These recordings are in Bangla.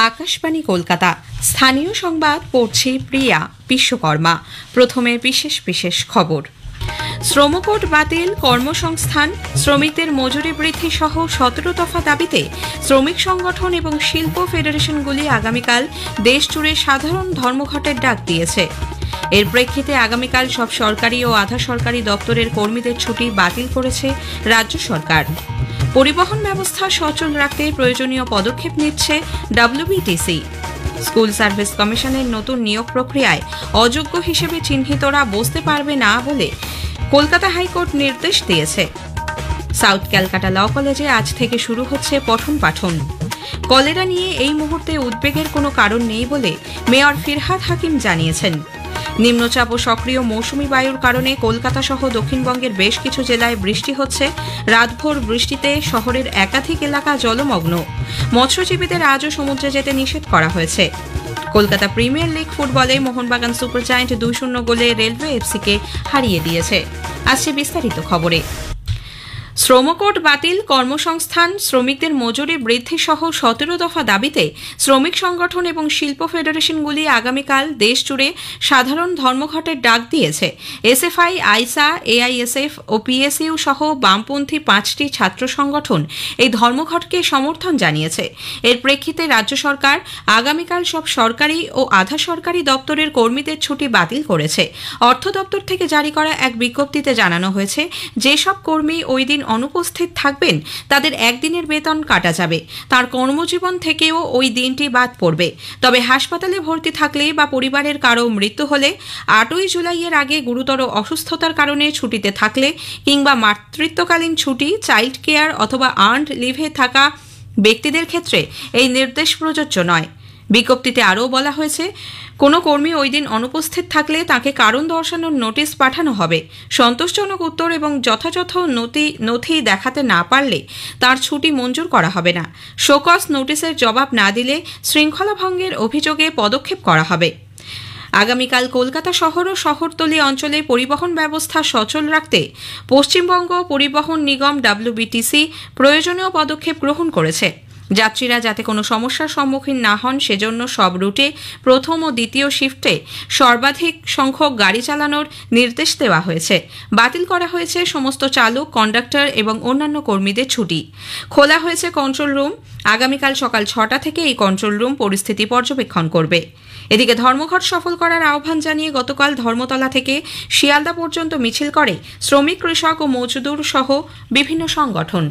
আকাশবাণী কলকাতা। স্থানীয় সংবাদ পড়ছে প্রিয়া বিশ্বকর্মা। প্রথমে বিশেষ বিশেষ খবর। শ্রমকোড বাতিল, কর্মসংস্থান, শ্রমিকদের মজুরি বৃদ্ধি সহ 17 দফা দাবিতে শ্রমিক সংগঠন এবং শিল্প ফেডারেশনগুলি আগামীকাল দেশজুড়ে সাধারণ ধর্মঘটের ডাক দিয়েছে। এর প্রেক্ষিতে আগামীকাল সব সরকারি ও আধা সরকারি দপ্তরের কর্মীদের ছুটি বাতিল করেছে রাজ্য সরকার। পরিবহন ব্যবস্থা সচল রাখতে প্রয়োজনীয় পদক্ষেপ নিচ্ছে ডব্লিউবিটিসি। স্কুল সার্ভিস কমিশনের নতুন নিয়োগ প্রক্রিয়ায় অযোগ্য হিসেবে চিহ্নিতরা বসতে পারবে না বলে কলকাতা হাইকোর্ট নির্দেশ দিয়েছে। সাউথ ক্যালকাটা ল কলেজে আজ থেকে শুরু হচ্ছে পঠন পাঠন। কলেরা নিয়ে এই মুহূর্তে উদ্বেগের কোনো কারণ নেই বলে মেয়র ফিরহাদ হাকিম জানিয়েছেন। নিম্নচাপ ও সক্রিয় মৌসুমী বায়ুর কারণে কলকাতা সহ দক্ষিণবঙ্গের বেশ কিছু জেলায় বৃষ্টি হচ্ছে। রাতভর বৃষ্টিতে শহরের একাধিক এলাকা জলমগ্ন। মৎস্যজীবীদের আজও সমুদ্রে যেতে নিষেধ করা হয়েছে। কলকাতা প্রিমিয়ার লিগ ফুটবলে মোহনবাগান সুপার জায়ান্ট 2-0 গোলে রেলওয়ে এফসিকে হারিয়ে দিয়েছে। আসছে বিস্তারিত খবরে। শ্রমকোড বাতিল, কর্মসংস্থান, শ্রমিকদের মজুরি বৃদ্ধি সহ 17 দফা দাবিতে শ্রমিক সংগঠন এবং শিল্প ফেডারেশনগুলি আগামীকাল দেশজুড়ে সাধারণ ধর্মঘটের ডাক দিয়েছে। এসএফআই, আইসা, এআইএসএফ ও পিএসইউ সহ বামপন্থী 5টি ছাত্র সংগঠন এই ধর্মঘটকে সমর্থন জানিয়েছে। এর প্রেক্ষিতে রাজ্য সরকার আগামীকাল সব সরকারি ও আধা সরকারি দপ্তরের কর্মীদের ছুটি বাতিল করেছে। অর্থ দপ্তর থেকে জারি করা এক বিজ্ঞপ্তিতে জানানো হয়েছে, যেসব কর্মী ওই দিন অনুপস্থিত থাকবেন তাদের একদিনের বেতন কাটা যাবে। তার কর্মজীবন থেকেও ওই দিনটি বাদ পড়বে। তবে হাসপাতালে ভর্তি থাকলে বা পরিবারের কারো মৃত্যু হলে, 8ই জুলাইয়ের আগে গুরুতর অসুস্থতার কারণে ছুটিতে থাকলে কিংবা মাতৃত্বকালীন ছুটি, চাইল্ড কেয়ার অথবা আর্নড লিভে থাকা ব্যক্তিদের ক্ষেত্রে এই নির্দেশ প্রযোজ্য নয়। বিজ্ঞপ্তিতে আরও বলা হয়েছে, কোনো কর্মী ওই দিন অনুপস্থিত থাকলে তাকে কারণ দর্শানোর নোটিশ পাঠানো হবে। সন্তোষজনক উত্তর এবং যথাযথ নথি দেখাতে না পারলে তার ছুটি মঞ্জুর করা হবে না। শোকজ নোটিশের জবাব না দিলে শৃঙ্খলা ভঙ্গের অভিযোগে পদক্ষেপ করা হবে। আগামীকাল কলকাতা শহর ও শহরতলি অঞ্চলে পরিবহন ব্যবস্থা সচল রাখতে পশ্চিমবঙ্গ পরিবহন নিগম ডব্লিউবিটিসি প্রয়োজনীয় পদক্ষেপ গ্রহণ করেছে। যাত্রীরা যাতে কোনো সমস্যার সম্মুখীন না হন সেজন্য সব রুটে প্রথম ও দ্বিতীয় শিফটে সর্বাধিক সংখ্যক গাড়ি চালানোর নির্দেশ দেওয়া হয়েছে। বাতিল করা হয়েছে সমস্ত চালক, কন্ডাক্টর এবং অন্যান্য কর্মীদের ছুটি। খোলা হয়েছে কন্ট্রোল রুম। আগামীকাল সকাল 6টা থেকে এই কন্ট্রোল রুম পরিস্থিতি পর্যবেক্ষণ করবে। এদিকে ধর্মঘট সফল করার আহ্বান জানিয়ে গতকাল ধর্মতলা থেকে শিয়ালদা পর্যন্ত মিছিল করে শ্রমিক, কৃষক ও মজদুর সহ বিভিন্ন সংগঠন।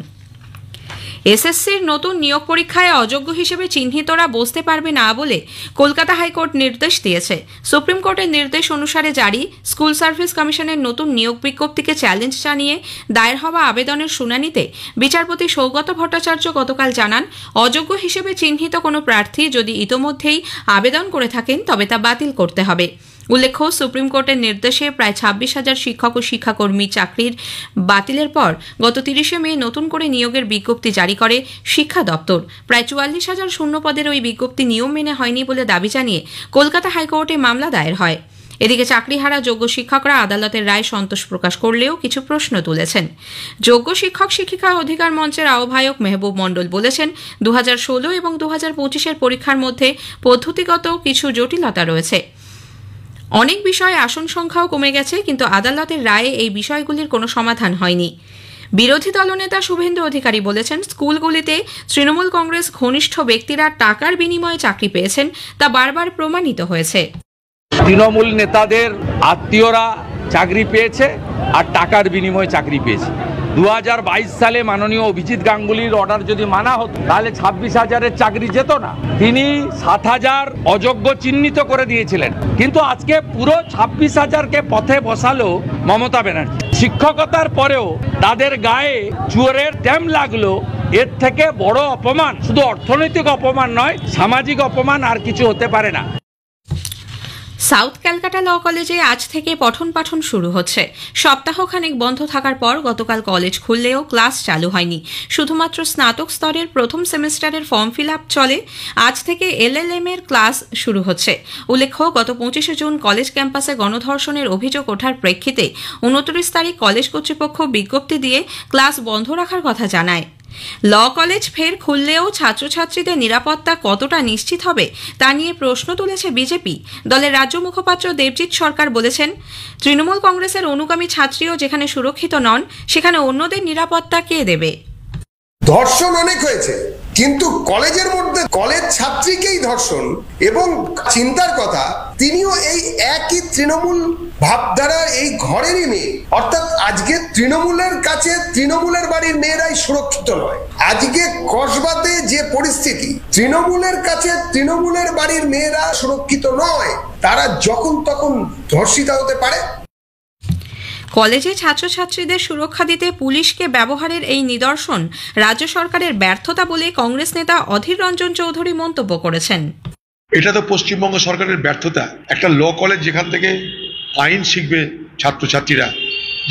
এসএসসির নতুন নিয়োগ পরীক্ষায় অযোগ্য হিসেবে চিহ্নিতরা বসতে পারবে না বলে কলকাতা হাইকোর্ট নির্দেশ দিয়েছে। সুপ্রিম কোর্টের নির্দেশ অনুসারে জারি স্কুল সার্ভিস কমিশনের নতুন নিয়োগ বিজ্ঞপ্তিকে চ্যালেঞ্জ জানিয়ে দায়ের হওয়া আবেদনের শুনানিতে বিচারপতি সৌগত ভট্টাচার্য গতকাল জানান, অযোগ্য হিসেবে চিহ্নিত কোনো প্রার্থী যদি ইতোমধ্যেই আবেদন করে থাকেন তবে তা বাতিল করতে হবে। উল্লেখ্য, সুপ্রিম কোর্টের নির্দেশে প্রায় 26,000 শিক্ষক ও শিক্ষাকর্মী চাকরির বাতিলের পর গত 30শে মে নতুন করে নিয়োগের বিজ্ঞপ্তি জারি করে শিক্ষা দপ্তর। প্রায় 44,000 শূন্য পদের ওই বিজ্ঞপ্তি নিয়ম মেনে হয়নি বলে দাবি জানিয়ে কলকাতা হাইকোর্টে মামলা দায়ের হয়। এদিকে চাকরিহারা যোগ্য শিক্ষকরা আদালতের রায় সন্তোষ প্রকাশ করলেও কিছু প্রশ্ন তুলেছেন। যোগ্য শিক্ষক শিক্ষিকা অধিকার মঞ্চের আহ্বায়ক মেহবুব মণ্ডল বলেছেন, 2016 এবং 2025-এর পরীক্ষার মধ্যে পদ্ধতিগত কিছু জটিলতা রয়েছে। অনেক বিষয়ে আসন সংখ্যাও কমে গেছে, কিন্তু আদালতের রায়ে এই বিষয়গুলির কোনো সমাধান হয়নি। বিরোধী দলনেতা শুভেন্দু অধিকারী বলেছেন, স্কুলগুলিতে তৃণমূল কংগ্রেস ঘনিষ্ঠ ব্যক্তিরা টাকার বিনিময়ে চাকরি পেয়েছেন, তা বারবার প্রমাণিত হয়েছে। তৃণমূল নেতাদের আত্মীয়রা চাকরি পেয়েছে আর টাকার বিনিময়ে চাকরি পেয়েছে। 2022 সালে মাননীয় অভিজিৎ গাঙ্গুলির অর্ডার যদি মানা হতো তাহলে 26,000-এর চাকরি যেত না। তিনি 7,000 অযোগ্য চিহ্নিত করে দিয়েছিলেন, কিন্তু আজকে পুরো 26,000-কে পথে বসালো মমতা ব্যানার্জি। শিক্ষকতার পরেও তাদের গায়ে চুয়োরের ট্যাম লাগলো। এর থেকে বড় অপমান, শুধু অর্থনৈতিক অপমান নয়, সামাজিক অপমান আর কিছু হতে পারে না। সাউথ ক্যালকাটা ল কলেজে আজ থেকে পঠন পাঠন শুরু হচ্ছে। সপ্তাহখানেক বন্ধ থাকার পর গতকাল কলেজ খুললেও ক্লাস চালু হয়নি। শুধুমাত্র স্নাতক স্তরের প্রথম সেমিস্টারের ফর্ম ফিল আপ চলে। আজ থেকে এলএলএম এর ক্লাস শুরু হচ্ছে। উল্লেখ্য, গত 25শে জুন কলেজ ক্যাম্পাসে গণধর্ষণের অভিযোগ ওঠার প্রেক্ষিতে 29 তারিখ কলেজ কর্তৃপক্ষ বিজ্ঞপ্তি দিয়ে ক্লাস বন্ধ রাখার কথা জানায়। ল কলেজ ফের খুললেও ছাত্রছাত্রীদের নিরাপত্তা কতটা নিশ্চিত হবে তা নিয়ে প্রশ্ন তুলেছে বিজেপি। দলের রাজ্য মুখপাত্র দেবজিৎ সরকার বলেছেন, তৃণমূল কংগ্রেসের অনুগামী ছাত্রীও যেখানে সুরক্ষিত নন সেখানে অন্যদের নিরাপত্তা কে দেবে? ধর্ষণ অনেক হয়েছে, কিন্তু কলেজের মধ্যে কলেজ ছাত্রীকেই ধর্ষণ এবং চিন্তার কথা, তিনিও এই একই তৃণমূল ভাবধারার এই ঘরেরই মেয়ে। অর্থাৎ আজকে তৃণমূলের কাছে তৃণমূলের বাড়ির মেয়েরাই সুরক্ষিত নয়। আজকে কসবাতে যে পরিস্থিতি, তৃণমূলের কাছে তৃণমূলের বাড়ির মেয়েরা সুরক্ষিত নয়, তারা যখন তখন ধর্ষিতা হতে পারে। কলেজে ছাত্রছাত্রীদের সুরক্ষা দিতে পুলিশকে ব্যবহারের এই নিদর্শন রাজ্য সরকারের ব্যর্থতা বলে কংগ্রেস নেতা অধীর রঞ্জন চৌধুরী মন্তব্য করেছেন। এটা তো পশ্চিমবঙ্গ সরকারের ব্যর্থতা। একটা ল কলেজ যেখান থেকে আইন শিখবে ছাত্রছাত্রীরা,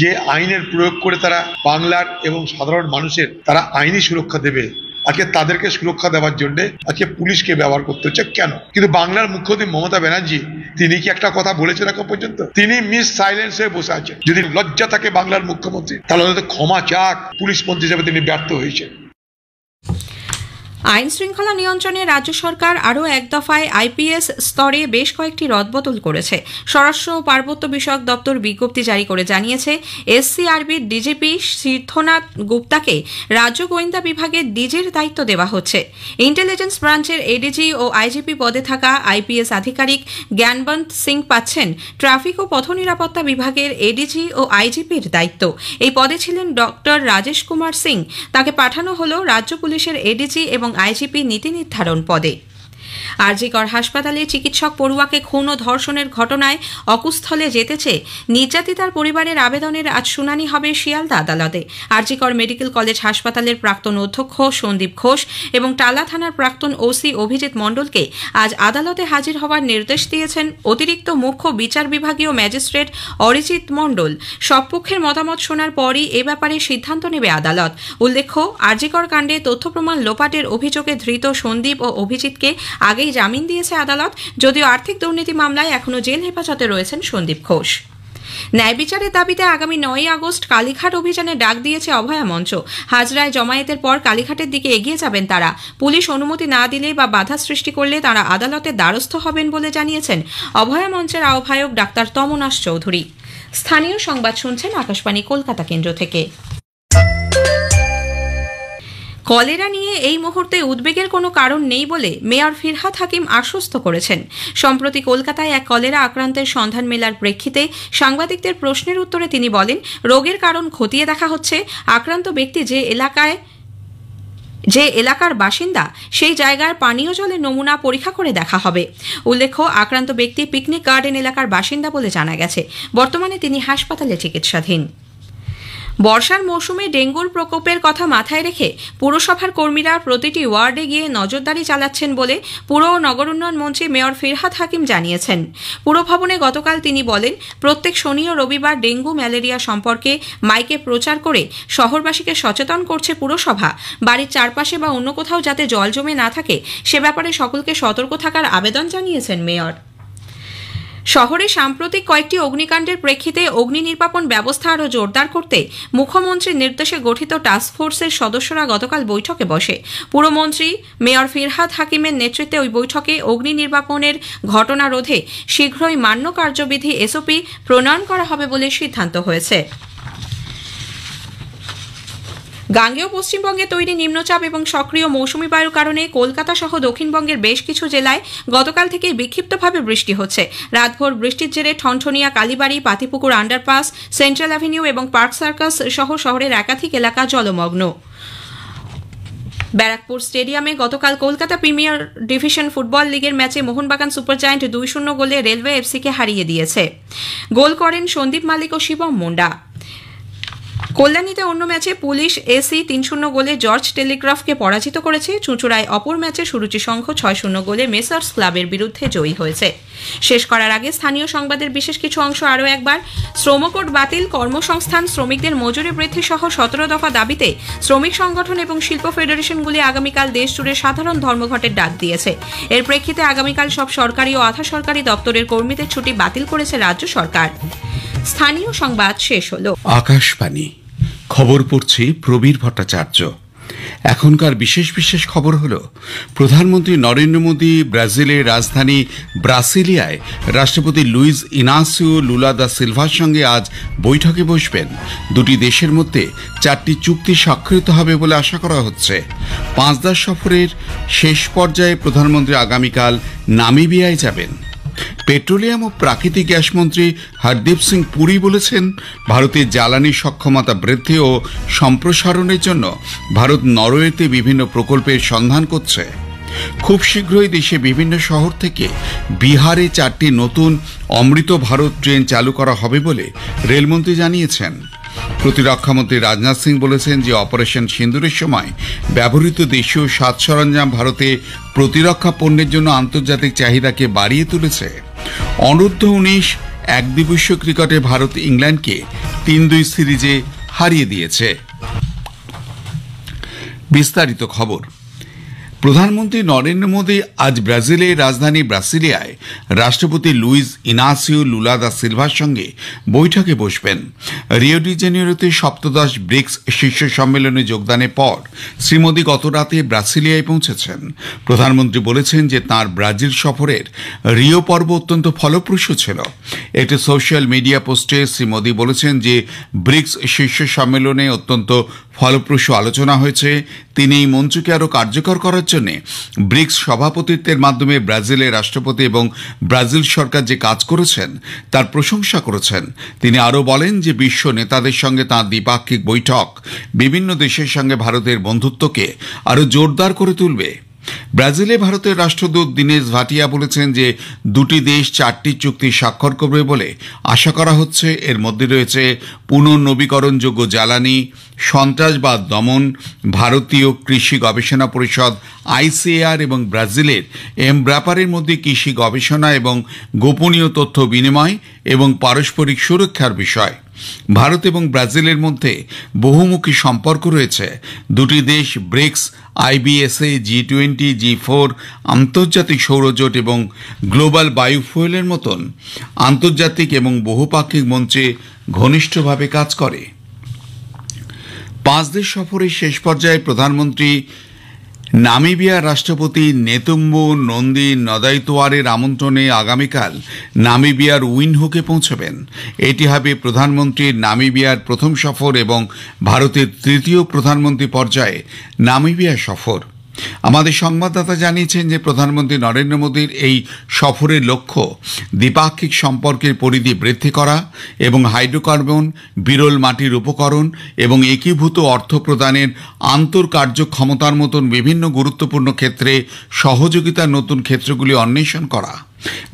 যে আইনের প্রয়োগ করে তারা বাংলার এবং সাধারণ মানুষের তারা আইনি সুরক্ষা দেবে, আজকে তাদেরকে সুরক্ষা দেওয়ার জন্য আজকে পুলিশকে ব্যবহার করতে হচ্ছে কেন? কিন্তু বাংলার মুখ্যমন্ত্রী মমতা ব্যানার্জি তিনি কি একটা কথা বলেছেন এখন পর্যন্ত? তিনি মিস সাইলেন্স হয়ে বসে আছেন। যদি লজ্জা থাকে বাংলার মুখ্যমন্ত্রী, তাহলে হয়তো ক্ষমা চাক, পুলিশ মন্ত্রী হিসেবে তিনি ব্যর্থ হয়েছেন। আইন শৃঙ্খলা নিয়ন্ত্রণে রাজ্য সরকার আরও এক দফায় আইপিএস স্তরে বেশ কয়েকটি রদবদল করেছে। স্বরাষ্ট্র ও পার্বত্য বিষয়ক দপ্তর বিজ্ঞপ্তি জারি করে জানিয়েছে, এসসিআরবির ডিজিপি সিদ্ধনাথ গুপ্তাকে রাজ্য গোয়েন্দা বিভাগের ডিজির দায়িত্ব দেওয়া হচ্ছে। ইন্টেলিজেন্স ব্রাঞ্চের এডিজি ও আইজিপি পদে থাকা আইপিএস আধিকারিক জ্ঞানবন্ত সিং পাচ্ছেন ট্রাফিক ও পথ নিরাপত্তা বিভাগের এডিজি ও আইজিপির দায়িত্ব। এই পদে ছিলেন ডক্টর রাজেশ কুমার সিং, তাকে পাঠানো হল রাজ্য পুলিশের এডিজি এবং আইজিপি নীতি নির্ধারণ পদে। আরজিকর হাসপাতালে চিকিৎসক পড়ুয়াকে খুন ও ধর্ষণের ঘটনায় অকুস্থলে যেতেছে নির্যাতিতার পরিবারের আবেদনের আজ শুনানি হবে শিয়ালদা আদালতে। আরজিকর মেডিকেল কলেজ হাসপাতালের প্রাক্তন অধ্যক্ষ সন্দীপ ঘোষ এবং টালা থানার প্রাক্তন ওসি অভিজিৎ মণ্ডলকে আজ আদালতে হাজির হওয়ার নির্দেশ দিয়েছেন অতিরিক্ত মুখ্য বিচার বিভাগীয় ম্যাজিস্ট্রেট অরিজিৎ মণ্ডল। সব পক্ষের মতামত শোনার পরই এ ব্যাপারে সিদ্ধান্ত নেবে আদালত। উল্লেখ্য, আরজিকর কাণ্ডে তথ্য প্রমাণ লোপাটের অভিযোগে ধৃত সন্দীপ ও অভিজিৎকে আগেই জামিন দিয়েছে আদালত, যদিও আর্থিক দুর্নীতি মামলায় এখনও জেল হেফাজতে রয়েছেন সন্দীপ ঘোষ। ন্যায় বিচারের দাবিতে আগামী 9ই আগস্ট কালীঘাট অভিযানে ডাক দিয়েছে অভয়া মঞ্চ। হাজরায় জমায়েতের পর কালীঘাটের দিকে এগিয়ে যাবেন তারা। পুলিশ অনুমতি না দিলে বা বাধা সৃষ্টি করলে তারা আদালতের দ্বারস্থ হবেন বলে জানিয়েছেন অভয়া মঞ্চের আহ্বায়ক ডাক্তার তমনাশ চৌধুরী। স্থানীয় সংবাদ শুনছেন আকাশবাণী কলকাতা কেন্দ্র থেকে। কলেরা নিয়ে এই মুহূর্তে উদ্বেগের কোনো কারণ নেই বলে মেয়র ফিরহাদ হাকিম আশ্বস্ত করেছেন। সম্প্রতি কলকাতায় এক কলেরা আক্রান্তের সন্ধান মেলার প্রেক্ষিতে সাংবাদিকদের প্রশ্নের উত্তরে তিনি বলেন, রোগের কারণ খতিয়ে দেখা হচ্ছে। আক্রান্ত ব্যক্তি যে এলাকার বাসিন্দা সেই জায়গার পানীয় জলের নমুনা পরীক্ষা করে দেখা হবে। উল্লেখ্য, আক্রান্ত ব্যক্তি পিকনিক গার্ডেন এলাকার বাসিন্দা বলে জানা গেছে। বর্তমানে তিনি হাসপাতালে চিকিৎসাধীন। বর্ষার মৌসুমে ডেঙ্গুর প্রকোপের কথা মাথায় রেখে পুরসভার কর্মীরা প্রতিটি ওয়ার্ডে গিয়ে নজরদারি চালাচ্ছেন বলে পুর ও নগর উন্নয়ন মন্ত্রী মেয়র ফিরহাদ হাকিম জানিয়েছেন। পুরভবনে গতকাল তিনি বলেন, প্রত্যেক শনি ও রবিবার ডেঙ্গু ম্যালেরিয়া সম্পর্কে মাইকে প্রচার করে শহরবাসীকে সচেতন করছে পুরসভা। বাড়ির চারপাশে বা অন্য কোথাও যাতে জল জমে না থাকে সে ব্যাপারে সকলকে সতর্ক থাকার আবেদন জানিয়েছেন মেয়র। শহরে সাম্প্রতিক কয়েকটি অগ্নিকাণ্ডের প্রেক্ষিতে অগ্নি নির্বাপন ব্যবস্থা আরও জোরদার করতে মুখ্যমন্ত্রীর নির্দেশে গঠিত টাস্কফোর্সের সদস্যরা গতকাল বৈঠকে বসে। পুরমন্ত্রী মেয়র ফিরহাদ হাকিমের নেতৃত্বে ওই বৈঠকে অগ্নি নির্বাপনের ঘটনা রোধে শীঘ্রই মান্য কার্যবিধি এসওপি প্রণয়ন করা হবে বলে সিদ্ধান্ত হয়েছে। গাঙ্গেয় পশ্চিমবঙ্গে তৈরি নিম্নচাপ এবং সক্রিয় মৌসুমী বায়ুর কারণে কলকাতা সহ দক্ষিণবঙ্গের বেশ কিছু জেলায় গতকাল থেকে বিক্ষিপ্তভাবে বৃষ্টি হচ্ছে। রাতভর বৃষ্টির জেরে ঠনঠনিয়া, কালীবাড়ি, পাতিপুকুর আন্ডারপাস, সেন্ট্রাল অ্যাভিনিউ এবং পার্ক সার্কাস সহ শহরের একাধিক এলাকা জলমগ্ন। ব্যারাকপুর স্টেডিয়ামে গতকাল কলকাতা প্রিমিয়ার ডিভিশন ফুটবল লিগের ম্যাচে মোহনবাগান সুপার জায়ান্ট 2-0 গোলে রেলওয়ে এফসিকে হারিয়ে দিয়েছে। গোল করেন সন্দীপ মালিক ও শিবম মুন্ডা। কল্যাণীতে অন্য ম্যাচে পুলিশ এসি 3-0 গোলে জর্জ টেলিগ্রাফকে পরাজিত করেছে। চুঁচুড়ায় অপর ম্যাচে সুরুচি সংঘ 6-0 গোলে মেসার্স ক্লাবের বিরুদ্ধে জয়ী হয়েছে। শেষ করার আগে স্থানীয় সংবাদের বিশেষ কিছু অংশ আরও একবার। শ্রমকোড বাতিল, কর্মসংস্থান, শ্রমিকদের মজুরি বৃদ্ধি সহ 17 দফা দাবিতে শ্রমিক সংগঠন এবং শিল্প ফেডারেশনগুলি আগামীকাল দেশজুড়ে সাধারণ ধর্মঘটের ডাক দিয়েছে। এর প্রেক্ষিতে আগামীকাল সব সরকারি ও আধা সরকারি দপ্তরের কর্মীদের ছুটি বাতিল করেছে রাজ্য সরকার। স্থানীয় সংবাদ শেষ হলো। আকাশবাণী খবর পড়ছি প্রবীর ভট্টাচার্য। এখনকার বিশেষ বিশেষ খবর হলো, প্রধানমন্ত্রী নরেন্দ্র মোদী ব্রাজিলের রাজধানী ব্রাসিলিয়ায় রাষ্ট্রপতি লুইস ইনাসিও লুলা দা সিলভার সঙ্গে আজ বৈঠকে বসবেন। দুটি দেশের মধ্যে 4টি চুক্তি স্বাক্ষরিত হবে বলে আশা করা হচ্ছে। 5 দেশ সফরের শেষ পর্যায়ে প্রধানমন্ত্রী আগামীকাল নামিবিয়ায় যাবেন। পেট্রোলিয়াম ও প্রাকৃতিক গ্যাস মন্ত্রী হরদীপ সিং পুরী বলেছেন, ভারতের জ্বালানি সক্ষমতা বৃদ্ধি ও সম্প্রসারণের জন্য ভারত নরওয়েতে বিভিন্ন প্রকল্পের সন্ধান করছে। খুব শীঘ্রই দেশে বিভিন্ন শহর থেকে বিহারে 4টি নতুন অমৃত ভারত ট্রেন চালু করা হবে বলে রেলমন্ত্রী জানিয়েছেন। প্রতিরক্ষামন্ত্রী রাজনাথ সিং বলেছেন যে অপারেশন সিন্দুরের সময় ব্যবহৃত দেশীয় সাজ সরঞ্জাম ভারতে প্রতিরক্ষা পণ্যের জন্য আন্তর্জাতিক চাহিদাকে বাড়িয়ে তুলেছে। অনূর্ধ্ব-19 একদিবসীয় ক্রিকেটে ভারত ইংল্যান্ডকে 3-2 সিরিজে হারিয়ে দিয়েছে। বিস্তারিত খবর। প্রধানমন্ত্রী নরেন্দ্র মোদী আজ ব্রাজিলের রাজধানী ব্রাসিলিয়ায় রাষ্ট্রপতি লুইস ইনাসিও লুলা দা সিলভার সঙ্গে বৈঠকে বসবেন। রিও ডি জেনিরোতে 7ম ব্রিক্স শীর্ষ সম্মেলনে যোগদানের পর শ্রী মোদী গত রাতে ব্রাসিলিয়ায় পৌঁছেছেন। প্রধানমন্ত্রী বলেছেন যে তাঁর ব্রাজিল সফরের রিও পর্ব অত্যন্ত ফলপ্রসূ ছিল। একটি সোশ্যাল মিডিয়া পোস্টে শ্রী মোদী বলেছেন যে ব্রিক্স শীর্ষ সম্মেলনে অত্যন্ত ফলপ্রসূ আলোচনা হয়েছে। তিনি এই মঞ্চকে আরও কার্যকর করার জন্য ব্রিক্স সভাপতিত্বের মাধ্যমে ব্রাজিলের রাষ্ট্রপতি এবং ব্রাজিল সরকার যে কাজ করেছেন তার প্রশংসা করেছেন। তিনি আরও বলেন যে বিশ্ব নেতাদের সঙ্গে তাঁর দ্বিপাক্ষিক বৈঠক বিভিন্ন দেশের সঙ্গে ভারতের বন্ধুত্বকে আরও জোরদার করে তুলবে। ব্রাজিলে ভারতের রাষ্ট্রদূত দীনেশ ভাটিয়া বলেছেন যে দুটি দেশ 4টি চুক্তি স্বাক্ষর করবে বলে আশা করা হচ্ছে। এর মধ্যে রয়েছে পুনর্নবীকরণযোগ্য জ্বালানি, সন্ত্রাসবাদ দমন, ভারতীয় কৃষি গবেষণা পরিষদ ICAR এবং ব্রাজিলের এমব্রাপারের মধ্যে কৃষি গবেষণা এবং গোপনীয় তথ্য বিনিময় এবং পারস্পরিক সুরক্ষার বিষয়। ভারত এবং ব্রাজিলের মধ্যে বহুমুখী সম্পর্ক রয়েছে। দুটি দেশ ব্রিক্স, IBSA, G20, G4, আন্তর্জাতিক সৌরজোট এবং গ্লোবাল বায়োফুয়েলের মতন আন্তর্জাতিক এবং বহুপাক্ষিক মঞ্চে ঘনিষ্ঠভাবে কাজ করে। 5 দেশ সফরের শেষ পর্যায়ে প্রধানমন্ত্রী নামিবিয়ার রাষ্ট্রপতি নেতুম্বো নন্দী নদাইতোয়ারের আমন্ত্রণে আগামীকাল নামিবিয়ার উইন্ডহোকে পৌঁছবেন। এটি হবে প্রধানমন্ত্রীর নামিবিয়ার প্রথম সফর এবং ভারতের 3য় প্রধানমন্ত্রী পর্যায়ে নামিবিয়া সফর। আমাদের সংবাদদাতা জানিয়েছেন যে প্রধানমন্ত্রী নরেন্দ্র মোদীর এই সফরের লক্ষ্য দ্বিপাক্ষিক সম্পর্কের পরিধি বৃদ্ধি করা এবং হাইড্রোকার্বন, বিরল মাটির উপকরণ এবং একীভূত অর্থ প্রদানের আন্তঃকার্যক্ষমতার মতন বিভিন্ন গুরুত্বপূর্ণ ক্ষেত্রে সহযোগিতার নতুন ক্ষেত্রগুলি অন্বেষণ করা।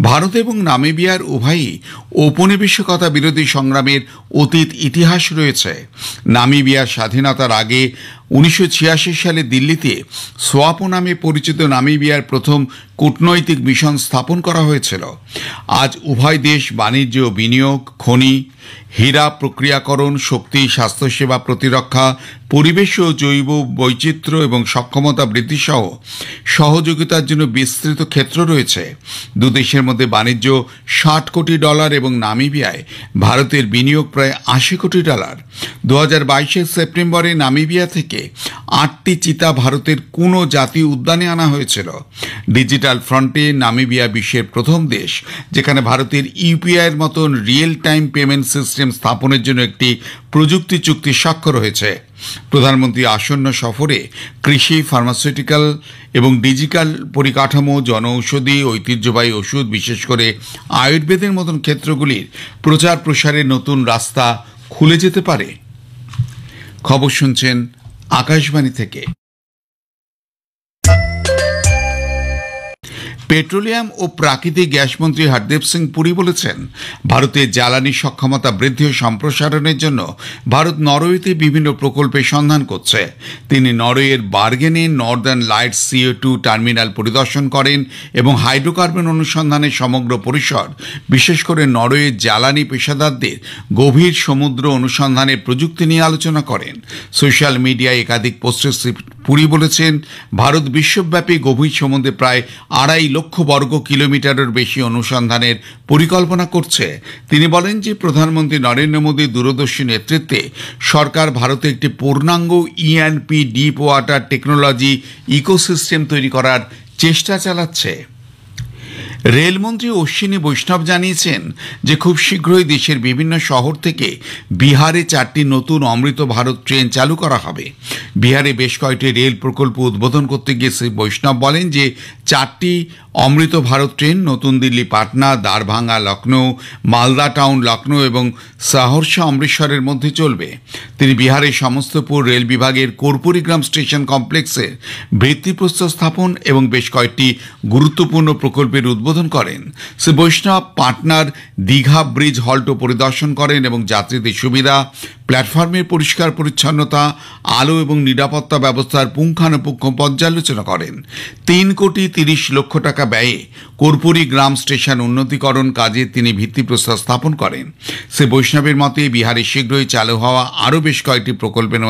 ভারত এবং নামিবিয়ার উভয়ই ঔপনিবেশিকতা বিরোধী সংগ্রামের অতীত ইতিহাস রয়েছে। নামিবিয়ার স্বাধীনতার আগে 1986 সালে দিল্লিতে সোয়াপো নামে পরিচিত নামিবিয়ার প্রথম কূটনৈতিক মিশন স্থাপন করা হয়েছিল। আজ উভয় দেশ বাণিজ্য, বিনিয়োগ, খনি, হীরা প্রক্রিয়াকরণ, শক্তি, স্বাস্থ্যসেবা, প্রতিরক্ষা, পরিবেশ ও জৈব বৈচিত্র্য এবং সক্ষমতা বৃদ্ধি সহ সহযোগিতার জন্য বিস্তৃত ক্ষেত্র রয়েছে। দুদেশের মধ্যে বাণিজ্য $60 কোটি এবং নামিবিয়ায় ভারতের বিনিয়োগ প্রায় $80 কোটি। 2022 সেপ্টেম্বরে নামিবিয়া থেকে 8টি চিতা ভারতের কোনো জাতীয় উদ্যানে আনা হয়েছিল। ডিজিটাল ফ্রন্টে নামিবিয়া বিশ্বের প্রথম দেশ যেখানে ভারতের UPI-এর মতন রিয়েল টাইম পেমেন্ট সিস্টেম স্থাপনের জন্য একটি প্রযুক্তি চুক্তি স্বাক্ষর হয়েছে। প্রধানমন্ত্রী আসন্ন সফরে কৃষি, ফার্মাসিউটিক্যাল এবং ডিজিটাল পরিকাঠামো, জনঔষধি, ঐতিহ্যবাহী ওষুধ, বিশেষ করে আয়ুর্বেদের মতন ক্ষেত্রগুলির প্রচার প্রসারের নতুন রাস্তা খুলে যেতে পারে। খবর শুনছেন আকাশবাণী থেকে। পেট্রোলিয়াম ও প্রাকৃতিক গ্যাস মন্ত্রী হরদীপ সিং পুরী বলেছেন, ভারতের জ্বালানি সক্ষমতা বৃদ্ধি ও সম্প্রসারণের জন্য ভারত নরওয়েতে বিভিন্ন প্রকল্পের সন্ধান করছে। তিনি নরওয়ের বার্গেনে নর্দার্ন লাইটস CO2 টার্মিনাল পরিদর্শন করেন এবং হাইড্রোকার্বন অনুসন্ধানের সমগ্র পরিসর, বিশেষ করে নরওয়ের জ্বালানি পেশাদারদের গভীর সমুদ্র অনুসন্ধানের প্রযুক্তি নিয়ে আলোচনা করেন। সোশ্যাল মিডিয়ায় একাধিক পোস্টে শ্রী পুরী বলেছেন, ভারত বিশ্বব্যাপী গভীর সমুদ্রে প্রায় 2.5 লক্ষ বর্গ কিলোমিটারের বেশি অনুসন্ধানের পরিকল্পনা করছে। তিনি বলেন যে প্রধানমন্ত্রী নরেন্দ্র মোদীর দূরদর্শী নেতৃত্বে সরকার ভারতে একটি পূর্ণাঙ্গ ENP deep water technology ecosystem তৈরি করার চেষ্টা চালাচ্ছে। রেলমন্ত্রী অশ্বিনী বৈষ্ণব জানিয়েছেন যে খুব শীঘ্রই দেশের বিভিন্ন শহর থেকে বিহারে 4টি নতুন অমৃত ভারত ট্রেন চালু করা হবে। বিহারে বেশ কয়েকটি রেল প্রকল্প উদ্বোধন করতে গিয়ে শ্রী বৈষ্ণব বলেন যে 4টি অমৃত ভারত ট্রেন নতুন দিল্লি পাটনা, দারভাঙ্গা লখনৌ, মালদা টাউন লখনৌ এবং সাহরসা অমৃতসরের মধ্যে চলবে। তিনি বিহারের সমস্তপুর রেল বিভাগের কর্পূরীগ্রাম স্টেশন কমপ্লেক্সের ভিত্তিপ্রস্তর স্থাপন এবং বেশ কয়েকটি গুরুত্বপূর্ণ প্রকল্পের উদ্বোধন করেন। শ্রী বৈষ্ণব পাটনার দীঘা ব্রিজ হল্টও পরিদর্শন করেন এবং যাত্রীদের সুবিধা, প্ল্যাটফর্মের পরিষ্কার পরিচ্ছন্নতা, আলো এবং নিরাপত্তা ব্যবস্থার পুঙ্খানুপুঙ্খ পর্যালোচনা করেন। 3,30 লক্ষ টাকা ব্যয়ে কর্পূরী গ্রাম স্টেশন উন্নতিকরণ কাজে তিনি ভিত্তিপ্রস্তর স্থাপন করেন। শ্রী বৈষ্ণবের মতে বিহারে শীঘ্রই চালু হওয়া আরও বেশ কয়েকটি প্রকল্পের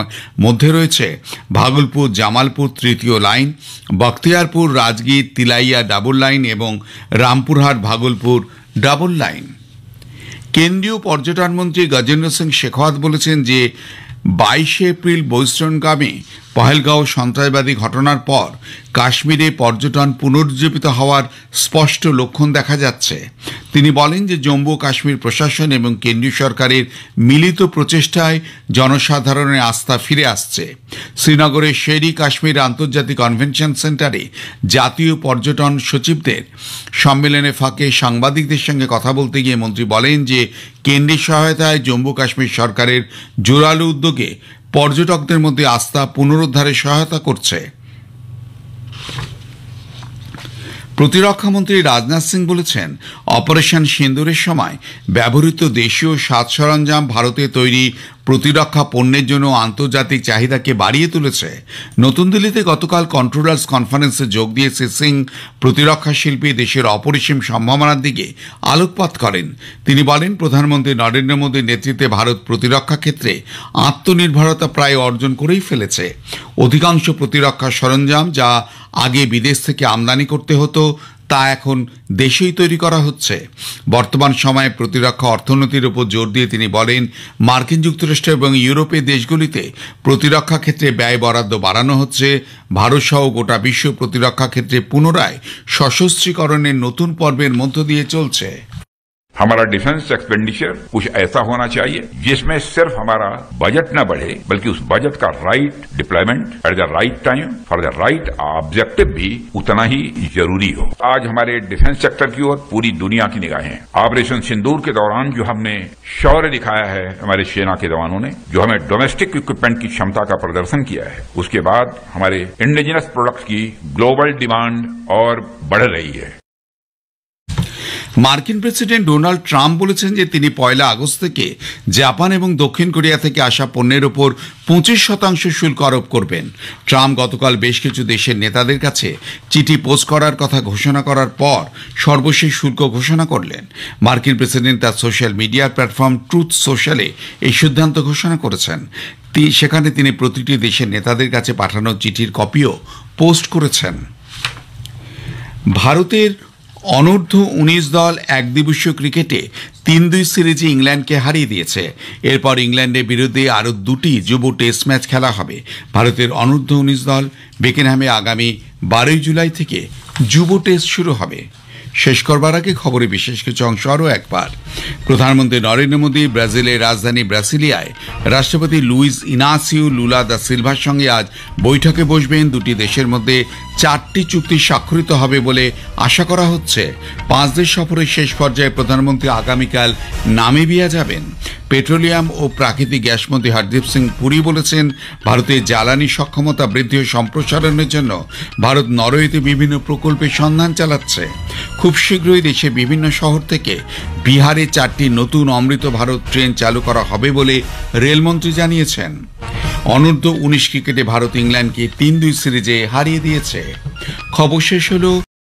মধ্যে রয়েছে ভাগলপুর জামালপুর 3য় line, Bakhtiyarpur Rajgir Tilaiya double line এবং রামপুরহাট ভাগলপুর ডাবল লাইন। কেন্দ্রীয় পর্যটন মন্ত্রী গজেন্দ্র সিং শেখাওয়াত বলেছেন যে 22 এপ্রিল বৈষ্ণবগামে পহেলগাঁও সন্ত্রাসবাদী ঘটনার পর কাশ্মীরে পর্যটন পুনরুজ্জীবিত হওয়ার স্পষ্ট লক্ষণ দেখা যাচ্ছে। তিনি বলেন যে জম্মু ও কাশ্মীর প্রশাসন এবং কেন্দ্রীয় সরকারের মিলিত প্রচেষ্টায় জনসাধারণের আস্থা ফিরে আসছে। শ্রীনগরের শেরি কাশ্মীর আন্তর্জাতিক কনভেনশন সেন্টারে জাতীয় পর্যটন সচিবদের সম্মেলনে ফাঁকে সাংবাদিকদের সঙ্গে কথা বলতে গিয়ে মন্ত্রী বলেন যে কেন্দ্রের সহায়তায় জম্মু কাশ্মীর সরকারের জোরালো উদ্যোগে পর্যটকদের মধ্যে আস্থা পুনরুদ্ধারে সহায়তা করছে। প্রতিরক্ষামন্ত্রী রাজনাথ সিং বলেছেন, অপারেশন সিন্দুরের সময় ব্যবহৃত দেশীয় সাজ সরঞ্জাম ভারতে তৈরি প্রতিরক্ষা পণ্যের জন্য আন্তর্জাতিক চাহিদাকে বাড়িয়ে তুলেছে। নতুন দিল্লিতে গতকাল কন্ট্রোলার্স কনফারেন্সে যোগ দিয়ে শ্রী সিং প্রতিরক্ষা শিল্পী দেশের অপরিসীম সম্ভাবনার দিকে আলোকপাত করেন। তিনি বলেন, প্রধানমন্ত্রী নরেন্দ্র মোদীর নেতৃত্বে ভারত প্রতিরক্ষা ক্ষেত্রে আত্মনির্ভরতা প্রায় অর্জন করেই ফেলেছে। অধিকাংশ প্রতিরক্ষা সরঞ্জাম যা আগে বিদেশ থেকে আমদানি করতে হতো তা এখন দেশেই তৈরি করা হচ্ছে। বর্তমান সময়ে প্রতিরক্ষা অর্থনীতির উপর জোর দিয়ে তিনি বলেন, মার্কিন যুক্তরাষ্ট্র এবং ইউরোপের দেশগুলিতে প্রতিরক্ষা ক্ষেত্রে ব্যয় বরাদ্দ বাড়ানো হচ্ছে। ভারত সহ গোটা বিশ্ব প্রতিরক্ষা ক্ষেত্রে পুনরায় সশস্ত্রীকরণের নতুন পর্বের মধ্য দিয়ে চলছে। हमारा डिफेंस एक्सपेंडिचर कुछ ऐसा होना चाहिए जिसमें सिर्फ हमारा बजट न बढ़े बल्कि उस बजट का right deployment at the right time for the right objective भी उतना ही जरूरी हो। आज हमारे डिफेंस सेक्टर की ओर पूरी दुनिया की निगाहें। ऑपरेशन सिंदूर के दौरान जो हमने शौर्य दिखाया है हमारे सेना के जवानों ने, जो हमें डोमेस्टिक इक्विपमेंट की क्षमता का प्रदर्शन किया है, उसके बाद हमारे इंडिजिनस प्रोडक्ट्स की ग्लोबल डिमांड और बढ़ रही है। মার্কিন প্রেসিডেন্ট ডোনাল্ড ট্রাম্প বলেছেন যে তিনি 1 আগস্ট থেকে জাপান এবং দক্ষিণ কোরিয়া থেকে আসা পণ্যের ওপর 25% শুল্ক আরোপ করবেন। ট্রাম্প গতকাল বেশ কিছু দেশের নেতাদের কাছে চিঠি পোস্ট করার কথা ঘোষণা করার পর সর্বশেষ শুল্ক ঘোষণা করলেন। মার্কিন প্রেসিডেন্ট তার সোশ্যাল মিডিয়া প্ল্যাটফর্ম ট্রুথ সোশ্যালে এই সিদ্ধান্ত ঘোষণা করেছেন। সেখানে তিনি প্রতিটি দেশের নেতাদের কাছে পাঠানো চিঠির কপিও পোস্ট করেছেন। ভারতের অনূর্ধ্ব 19 দল একদিবসীয় ক্রিকেটে 3-2 সিরিজে ইংল্যান্ডকে হারিয়ে দিয়েছে। এরপর ইংল্যান্ডের বিরুদ্ধে আরও 2টি যুব টেস্ট ম্যাচ খেলা হবে। ভারতের অনূর্ধ্ব 19 দল বেকেনহ্যামে আগামী 12 জুলাই থেকে যুব টেস্ট শুরু হবে। শেষ করবার আগে খবরে বিশেষ কিছু অংশ আরও একবার। প্রধানমন্ত্রী নরেন্দ্র মোদী ব্রাজিলের রাজধানী ব্রাসিলিয়ায় রাষ্ট্রপতি লুইস ইনাসিও লুলা দা সিলভার সঙ্গে আজ বৈঠকে বসবেন। দুটি দেশের মধ্যে 4টি চুক্তি স্বাক্ষরিত হবে বলে আশা করা হচ্ছে। 5 দেশ সফরের শেষ পর্যায়ে প্রধানমন্ত্রী আগামীকাল নামিবিয়া যাবেন। পেট্রোলিয়াম ও প্রাকৃতিক গ্যাস মন্ত্রী হরদীপ সিং পুরী বলেছেন, ভারতের জ্বালানি সক্ষমতা বৃদ্ধি ও সম্প্রসারণের জন্য ভারত নরওয়েতে বিভিন্ন প্রকল্পের সন্ধান চালাচ্ছে। খুব শীঘ্রই দেশের বিভিন্ন শহর থেকে বিহারে 4টি নতুন অমৃত ভারত ট্রেন চালু করা হবে বলে রেলমন্ত্রী জানিয়েছেন। অনূর্ধ্ব 19 ক্রিকেটে ভারত ইংল্যান্ডকে 3-2 সিরিজে হারিয়ে দিয়েছে। খবর শেষ হলো।